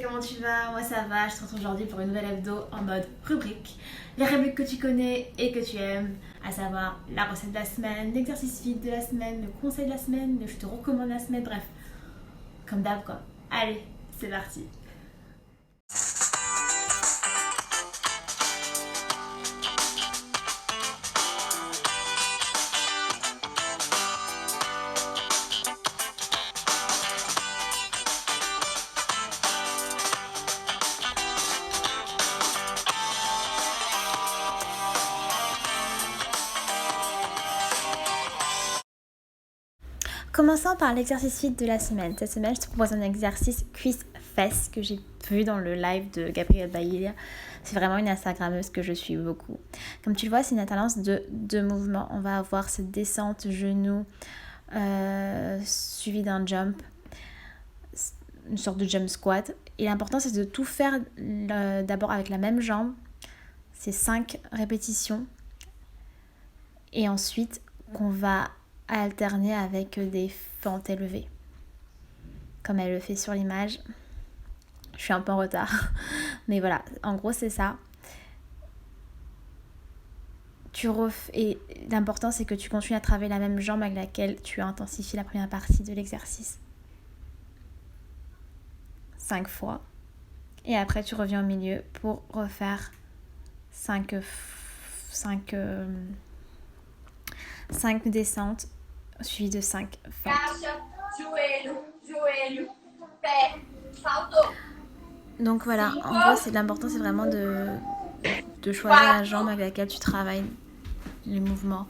comment tu vas? Moi ça va, je te retrouve aujourd'hui pour une nouvelle hebdo en mode rubrique. Les rubriques que tu connais et que tu aimes, à savoir la recette de la semaine, l'exercice fit de la semaine, le conseil de la semaine, le je te recommande la semaine, bref. Comme d'hab quoi. Allez, c'est parti. Commençons par l'exercice fit de la semaine. Cette semaine, je te propose un exercice cuisse-fesses que j'ai vu dans le live de Gabrielle Bailly. C'est vraiment une Instagrammeuse que je suis beaucoup. Comme tu le vois, c'est une alternance de deux mouvements. On va avoir cette descente genou suivie d'un jump, une sorte de jump squat. Et l'important, c'est de tout faire d'abord avec la même jambe. C'est 5 répétitions. Et ensuite, qu'on va alterner avec des fentes élevées. Comme elle le fait sur l'image. Je suis un peu en retard. Mais voilà, en gros, c'est ça. Et l'important, c'est que tu continues à travailler la même jambe avec laquelle tu as intensifié la première partie de l'exercice. 5 fois. Et après, tu reviens au milieu pour refaire 5 descentes suivies de 5 fentes. Donc voilà, en gros, l'important, c'est vraiment de choisir la jambe avec laquelle tu travailles les mouvements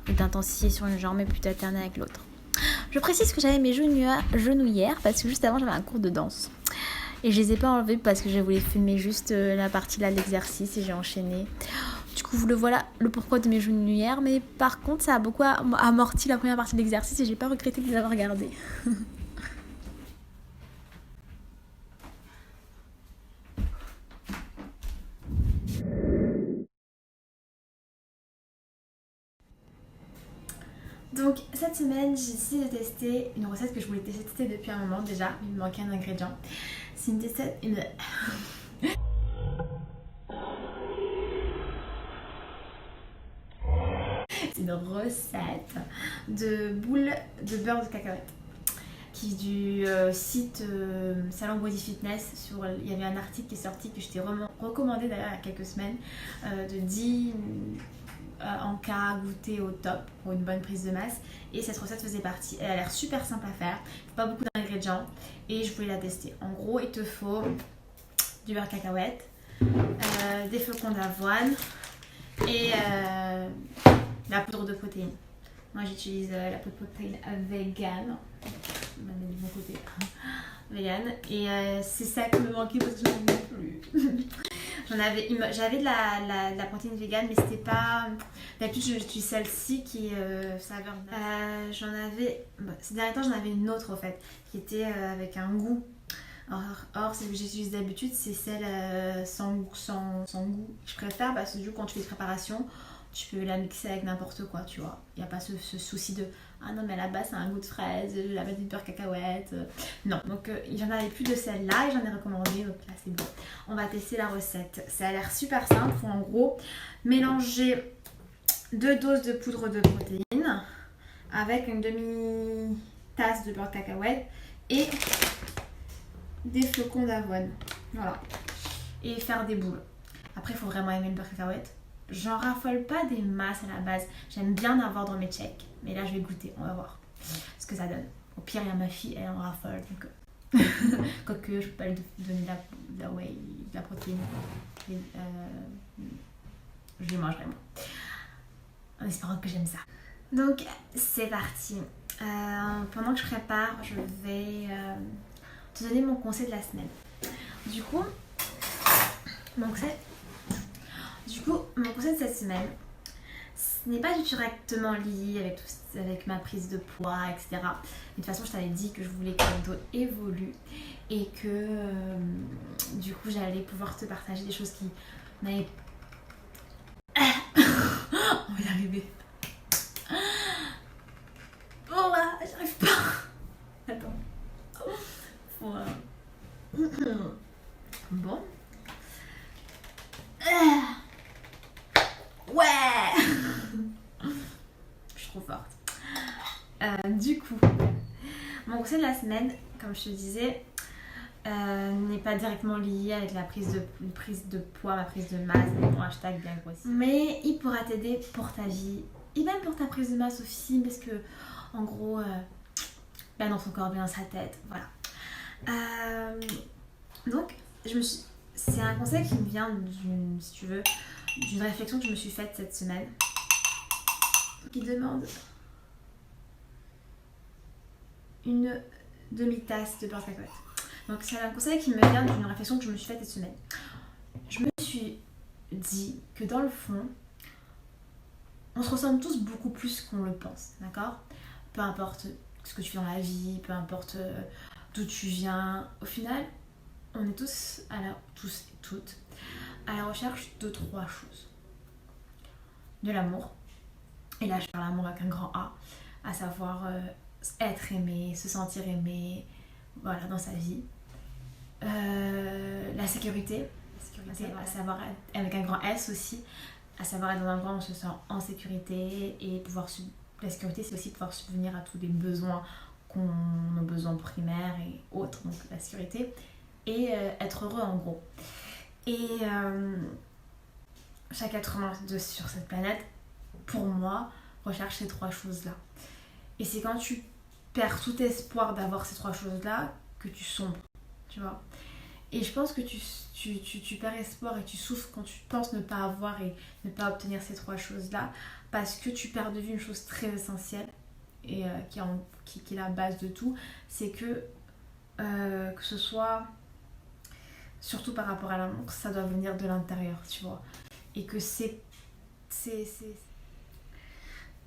et d'intensifier sur une jambe et puis d'alterner avec l'autre. Je précise que j'avais mes genoux hier parce que juste avant, j'avais un cours de danse. Et je les ai pas enlevés parce que je voulais filmer juste la partie là de l'exercice et j'ai enchaîné. Du coup, voilà le pourquoi de mes genoux hier. Mais par contre, ça a beaucoup amorti la première partie de l'exercice et j'ai pas regretté de les avoir regardés. Donc cette semaine, j'ai décidé de tester une recette que je voulais tester depuis un moment déjà. Il me manquait un ingrédient. C'est une recette... C'est une recette de boules de beurre de cacahuète qui est du site Salon Body Fitness. Il y avait un article qui est sorti que je t'ai recommandé d'ailleurs il y a quelques semaines de 10 en cas goûter au top pour une bonne prise de masse, et cette recette faisait partie. Elle a l'air super simple à faire, pas beaucoup d'ingrédients et je voulais la tester. En gros, il te faut du beurre de cacahuète, des flocons d'avoine et la poudre de protéines. Moi j'utilise la poudre de protéines vegan, je vais mettre de mon côté vegan, et c'est ça qui me manquait parce que je n'en avais plus. J'avais de la protéine vegan, mais c'était pas. D'habitude, j'utilise celle-ci qui est saveur. J'en avais. Ces derniers temps, j'en avais une autre en fait, qui était avec un goût. Or, celle que j'utilise d'habitude, c'est celle sans goût. Je préfère parce que du coup, quand tu fais des préparations, tu peux la mixer avec n'importe quoi, tu vois. Il n'y a pas ce souci de ah non, mais à la base, c'est un goût de fraise, la mettre du beurre cacahuète. Non, donc j'en avais plus de celle-là et j'en ai recommandé, donc là c'est bon. On va tester la recette. Ça a l'air super simple. Il faut en gros mélanger 2 doses de poudre de protéines avec une demi-tasse de beurre de cacahuète et des flocons d'avoine. Voilà. Et faire des boules. Après, il faut vraiment aimer le beurre de cacahuète. J'en raffole pas des masses à la base. J'aime bien en avoir dans mes checks. Mais là, je vais goûter. On va voir ce que ça donne. Au pire, il y a ma fille, elle en raffole. Donc, quoique, je peux pas lui donner de la protéine. Je les mangerai moi. En espérant que j'aime ça. Donc, c'est parti. Pendant que je prépare, je vais te donner mon conseil de la semaine. Du coup, mon conseil de cette semaine, ce n'est pas du tout directement lié avec ma prise de poids, etc. Mais de toute façon, je t'avais dit que je voulais que mon dos évolue et que du coup, j'allais pouvoir te partager des choses qui n'avaient... On va y arriver. Oh là, j'arrive pas. Attends. Voilà. Bon. Ouais. Je suis trop forte. Du coup, mon conseil de la semaine, comme je te disais, n'est pas directement lié avec la prise de poids, ma prise de masse, mon hashtag bien grossi. Mais il pourra t'aider pour ta vie et même pour ta prise de masse aussi, parce que en gros, bien dans son corps, bien dans sa tête, voilà. Donc, c'est un conseil qui me vient si tu veux, d'une réflexion que je me suis faite cette semaine, qui demande une demi-tasse de beurre de cacahuète. Donc c'est un conseil qui me vient d'une réflexion que je me suis faite cette semaine. Je me suis dit que dans le fond, on se ressemble tous beaucoup plus qu'on le pense, d'accord? Peu importe ce que tu fais dans la vie, peu importe d'où tu viens, au final, on est tous et toutes à la recherche de 3 choses. De l'amour, et là je parle d'amour avec un grand A, à savoir être aimé, se sentir aimé, voilà, dans sa vie. La sécurité, à savoir avec un grand S aussi, à savoir être dans un endroit où on se sent en sécurité et la sécurité c'est aussi pouvoir subvenir à tous les besoins nos besoins primaires et autres, donc la sécurité, et être heureux en gros. Et chaque être humain sur cette planète, pour moi, recherche ces 3 choses-là. Et c'est quand tu perds tout espoir d'avoir ces 3 choses-là que tu sombres, tu vois. Et je pense que tu perds espoir et tu souffres quand tu penses ne pas avoir et ne pas obtenir ces 3 choses-là, parce que tu perds de vue une chose très essentielle et qui est la base de tout, c'est que ce soit, surtout par rapport à l'amour, ça doit venir de l'intérieur, tu vois. Et que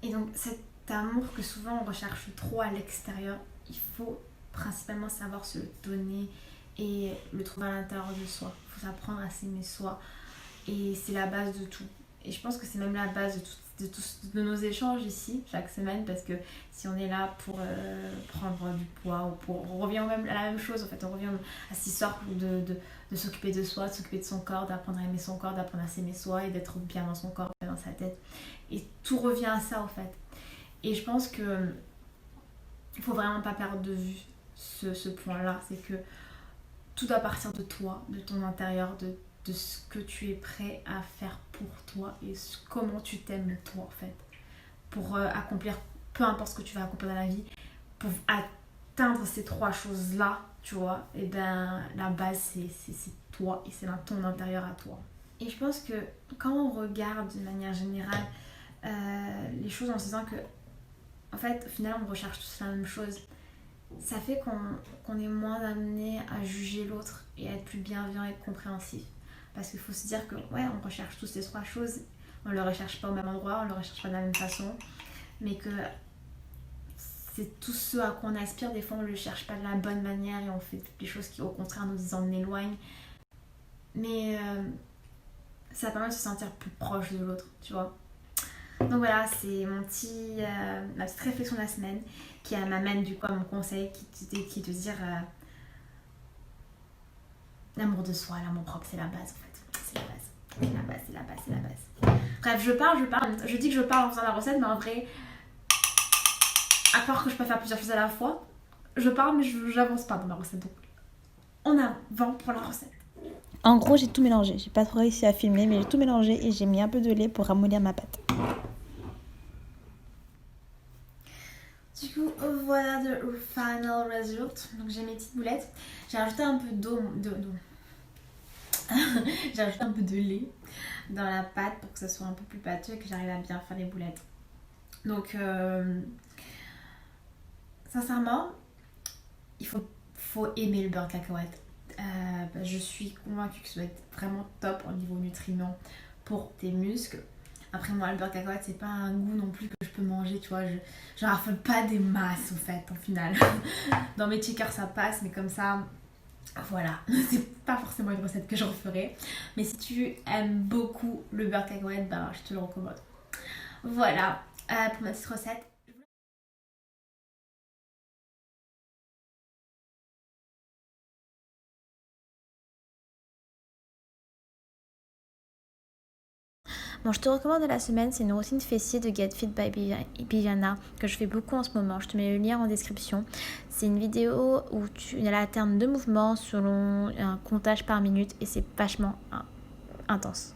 Et donc cet amour que souvent on recherche trop à l'extérieur, il faut principalement savoir se le donner et le trouver à l'intérieur de soi. Il faut apprendre à s'aimer soi et c'est la base de tout. Et je pense que c'est même la base de nos échanges ici chaque semaine, parce que si on est là pour prendre du poids ou on revient même à la même chose en fait, on revient à cette histoire de s'occuper de soi, de s'occuper de son corps, d'apprendre à aimer son corps, d'apprendre à s'aimer soi et d'être bien dans son corps, bien dans sa tête. Et tout revient à ça en fait. Et je pense que il faut vraiment pas perdre de vue ce point-là, c'est que tout doit partir de toi, de ton intérieur, de ce que tu es prêt à faire pour toi et comment tu t'aimes toi en fait, pour accomplir peu importe ce que tu vas accomplir dans la vie, pour atteindre ces 3 choses là, tu vois. Et ben la base c'est toi et c'est dans ton intérieur à toi. Et je pense que quand on regarde de manière générale les choses en se disant que en fait au final on recherche tous la même chose, ça fait qu'on est moins amené à juger l'autre et à être plus bienveillant et compréhensif. Parce qu'il faut se dire que ouais, on recherche tous ces 3 choses, on ne les recherche pas au même endroit, on ne les recherche pas de la même façon, mais que c'est tout ce à quoi on aspire. Des fois on ne le cherche pas de la bonne manière et on fait des choses qui au contraire nous en éloignent, mais ça permet de se sentir plus proche de l'autre, tu vois. Donc voilà, c'est ma petite réflexion de la semaine qui m'amène du coup à mon conseil qui est de dire l'amour de soi, l'amour propre, c'est la base en fait. C'est la base. Bref, je dis que je parle en faisant la recette, mais en vrai, à part que je peux faire plusieurs choses à la fois, je parle mais j'avance pas dans la recette. Donc on avance pour la recette. En gros, j'ai tout mélangé. J'ai pas trop réussi à filmer, mais j'ai tout mélangé et j'ai mis un peu de lait pour ramollir ma pâte. Du coup, voilà le final result. Donc j'ai mes petites boulettes. J'ai rajouté un peu d'eau. J'ai rajouté un peu de lait dans la pâte pour que ça soit un peu plus pâteux et que j'arrive à bien faire les boulettes. Donc, sincèrement, il faut aimer le beurre de cacahuète. Je suis convaincue que ça doit être vraiment top au niveau nutriments pour tes muscles. Après moi le beurre de cacahuète c'est pas un goût non plus que je peux manger, tu vois, je raffole pas des masses au fait au final. Dans mes checkers ça passe, mais comme ça voilà, c'est pas forcément une recette que je referai, mais si tu aimes beaucoup le beurre de cacahuète, ben je te le recommande. Voilà pour ma petite recette. Bon, je te recommande de la semaine, c'est une routine fessier de Get Fit by Bibiana que je fais beaucoup en ce moment. Je te mets le lien en description. C'est une vidéo où tu alternes 2 mouvements selon un comptage par minute et c'est vachement intense.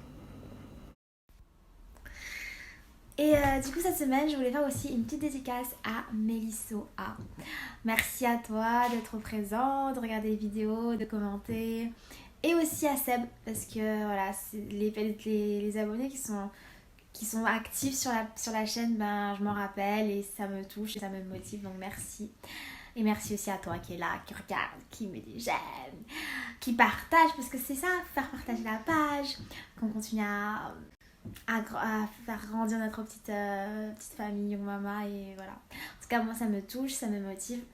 Et du coup cette semaine je voulais faire aussi une petite dédicace à Mélisso A. Merci à toi d'être présent, de regarder les vidéos, de commenter. Et aussi à Seb parce que voilà, c'est les abonnés qui sont actifs sur la chaîne, ben, je m'en rappelle et ça me touche et ça me motive, donc merci. Et merci aussi à toi qui est là, qui regarde, qui met des j'aime, qui partage, parce que c'est ça, faire partager la page, qu'on continue à faire grandir notre petite famille Young Mama et voilà. En tout cas moi ça me touche, ça me motive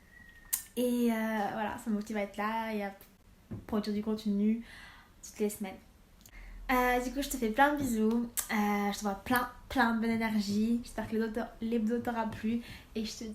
et voilà, ça me motive à être là et à produire du contenu toutes les semaines. Du coup je te fais plein de bisous, je te vois plein de bonne énergie, j'espère que l'hebdo t'aura plu et je te dis